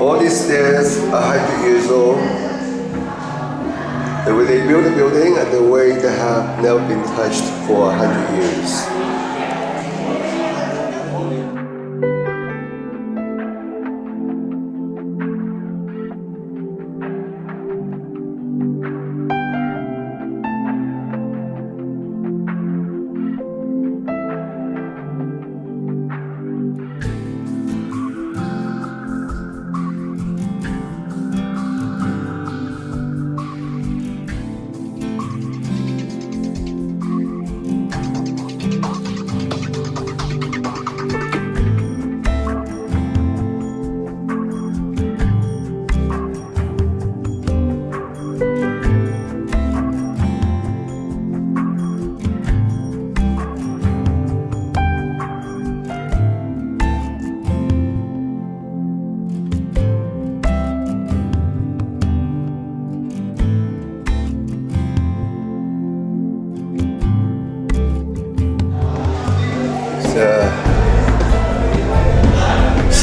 All these stairs are 100 years old. The way they built the building and the way they have never been touched for 100 years.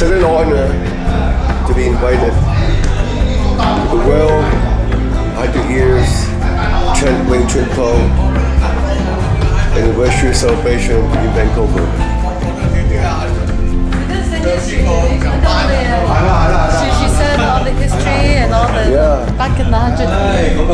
It's an honor to be invited to the World 100 Years Chun Tong Anniversary Celebration in Vancouver. She said all the history and all the back in the 100 years.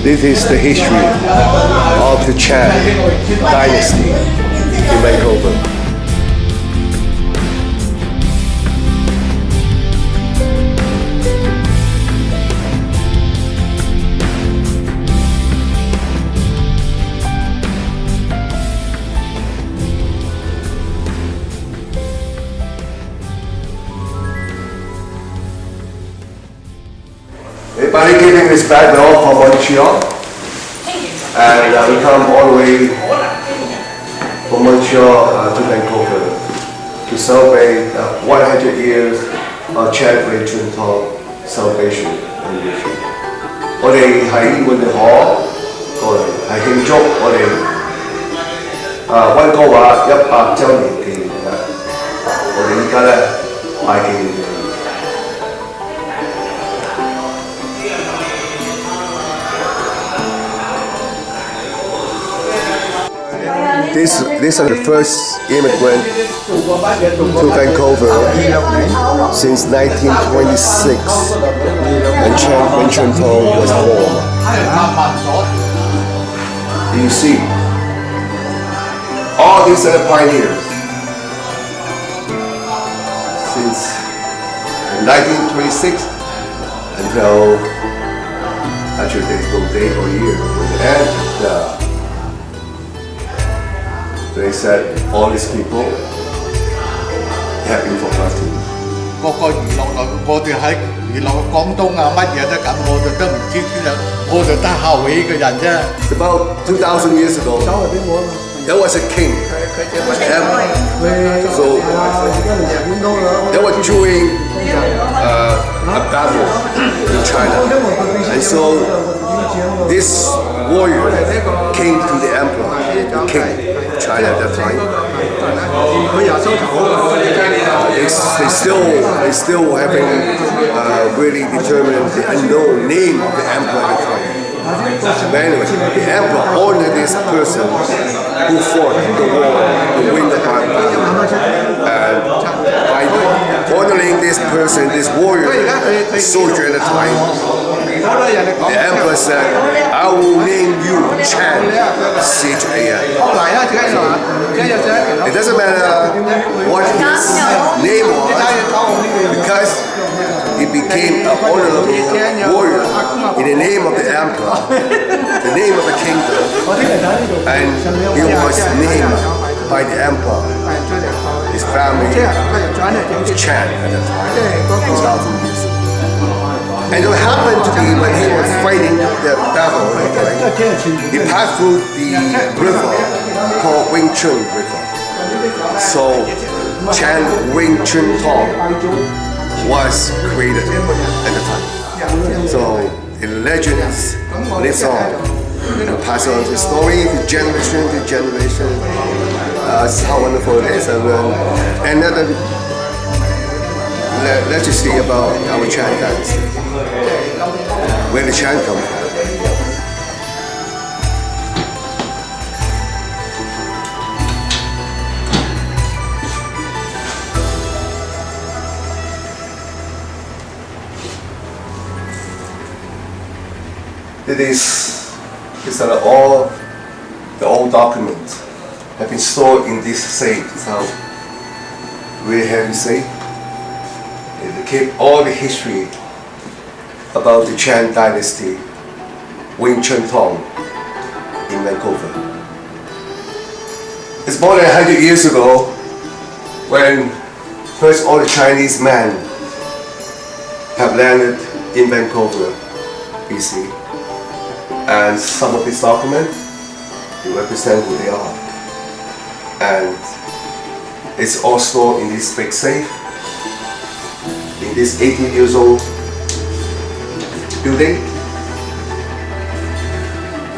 This is the history of the Chun dynasty in Vancouver. Everybody giving respect now from Montreal, and we come all the way from Montreal to Vancouver to celebrate 100 years of Chun Tong celebration anniversary. 我哋喺溫哥華過嚟係慶祝我哋溫哥華100週年紀念日。我哋依家咧拜紀念日。These are the first immigrant to Vancouver since 1926 when Chun Tong was born. You see, all these are the pioneers since 1926 until actually there's no date or year when it ends. They said all these people have been forgotten. 個個娛樂來，我哋喺娛樂廣東啊，乜嘢都咁，我哋都唔知邊度，我哋得後起嘅人啫。About 2,000 years ago, there was a king, so they were doing a battle in China, and so this warrior came to the emperor, the king of China at that time. They still haven't really determined the unknown name of the emperor at the time. But anyway, the emperor honored this person who fought the war to win the battle. And by honoring this person, this warrior, soldier at the time, the emperor said, I will name you Chan, C-H-A-N. It doesn't matter what his name was, because he became an honorable warrior in the name of the emperor, the name of the kingdom, and he was named by the emperor. His family was Chan at the time, 2,000 years ago. And it happened to be when he was fighting the battle, he passed through the river called Wing Chun River. So Chun Tong was created at the time. So the legends lives on. And pass on the story to generation to generation. That's how wonderful it is. And another legacy about our Chan dynasty. Where the Chan come from. These are all the old documents have been stored in this safe. So we have to say it keep all the history about the Chan dynasty, Chun Tong in Vancouver. It's more than 100 years ago when first all the Chinese men have landed in Vancouver, BC. And some of these documents, they represent who they are. And it's all stored in this big safe, in this 18 years old building.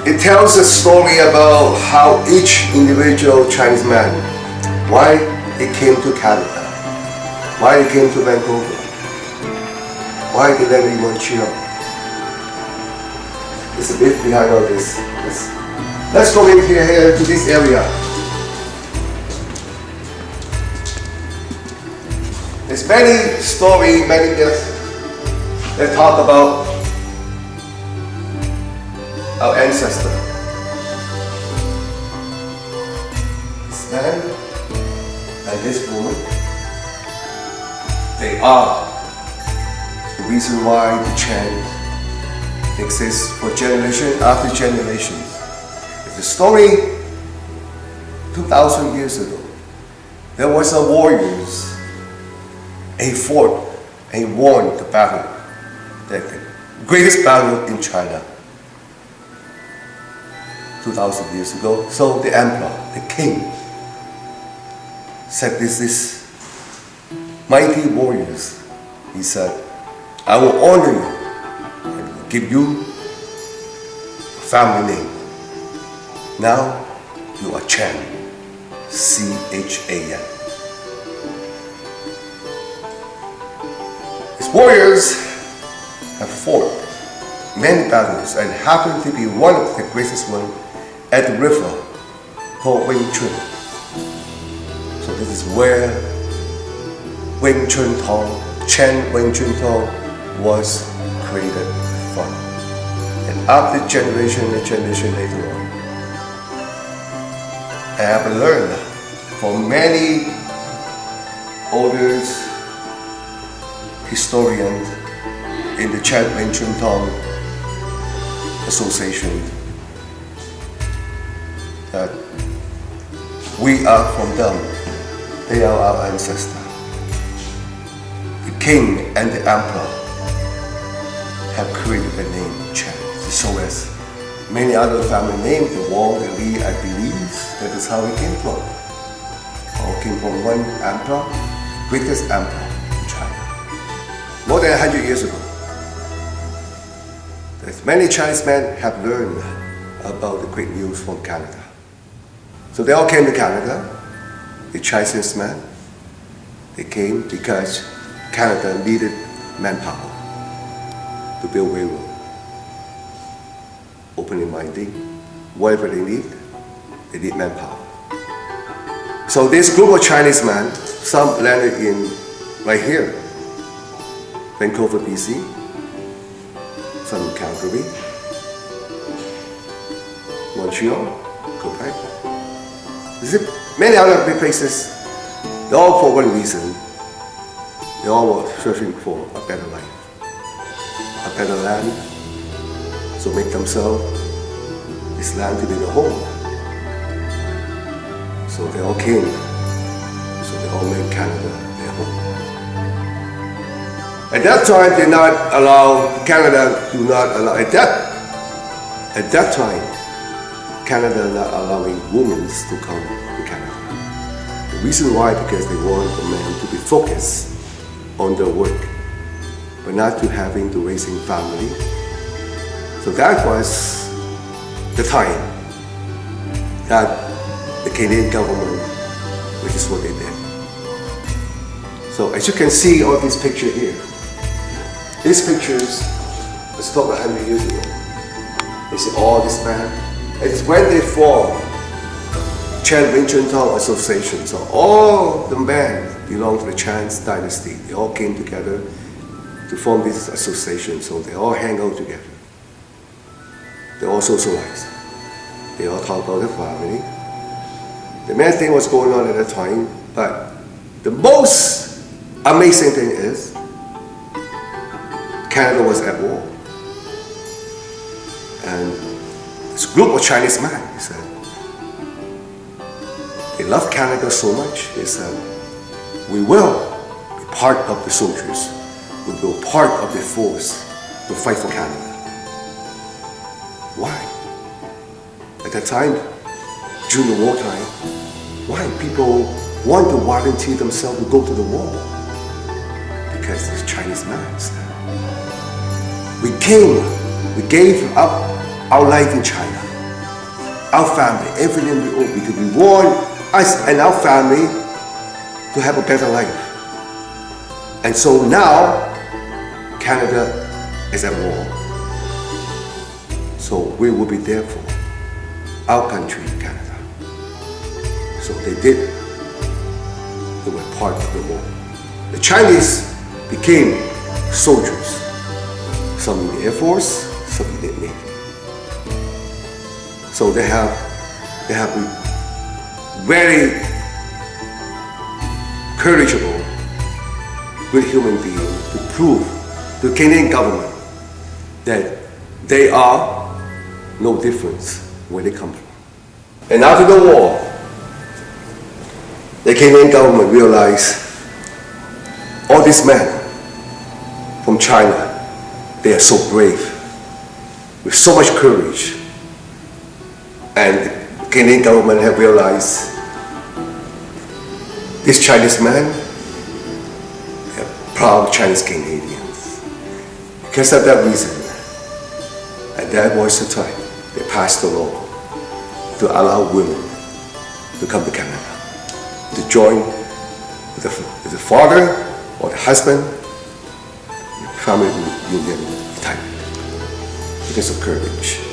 It tells a story about how each individual Chinese man, why they came to Canada, why they came to Vancouver, why they landed in Montreal. It's a bit behind all this. Let's go in here to this area. There's many stories, many myths that talk about our ancestor. This man and this woman, they are the reason why the Chan exists for generation after generation. It's a story 2,000 years ago. There was a warriors, a fought and won the battle, the greatest battle in China 2,000 years ago. So the emperor, the king, said this is mighty warriors. He said, I will honor you. Give you a family name. Now you are Chan, C-H-A-N. His warriors have fought many battles and happen to be one of the greatest one at the river called Chun. So this is where Chun Tong, Chan Chun Tong was created. And after generation and generation later on, I have learned from many older historians in the Chan Chun Tong Association that we are from them, they are our ancestors. The king and the emperor have created the name Chan. So as many other family names, the Wong, the Li, I believe that is how it came from. All came from one emperor, greatest emperor in China. More than 100 years ago. Many Chinese men have learned about the great news from Canada. So they all came to Canada, the Chinese men. They came because Canada needed manpower to build railroad, opening mining, whatever they need manpower. So this group of Chinese men, some landed in right here, Vancouver, BC, some in Calgary, Montreal, Quebec. Many other big places. They all for one reason. They all were searching for a better life, a better land, so make themselves this land to be their home. So they all came. So they all made Canada their home. At that time, they not allow Canada. Do not allow at that time. Canada not allowing women to come to Canada. The reason why, because they want the men to be focused on their work but not to having to raising family. So that was the time that the Canadian government, which is what they did. So as you can see all these pictures here, these pictures was about 100 years ago. You see all this man. It's when they formed Chun Tong Association. So all the men belong to the Chan dynasty. They all came together to form this association. So they all hang out together. They all socialize. They all talk about their family. The main thing was going on at the time, but the most amazing thing is Canada was at war. And this group of Chinese men, he said, they love Canada so much, they said, we will be part of the soldiers, we will be part of the force to fight for Canada. Why? At that time, during the wartime, why people want to volunteer themselves to go to the war? Because it's Chinese men said, we gave up our life in China, our family, everything we own, because we want us and our family to have a better life. And so now, Canada is at war. So we will be there for our country, Canada. So they did. They were part of the war. The Chinese became soldiers. Some in the Air Force, some in the Navy. So they have very courageable, good human beings to prove to the Canadian government that they are no difference where they come from. And after the war, the Canadian government realized all these men from China, they are so brave, with so much courage. And the Canadian government have realized these Chinese men are proud Chinese Canadians. Because of that reason, and that was the time they passed the law to allow women to come to Canada, to join with the father or the husband, family union type, because of courage.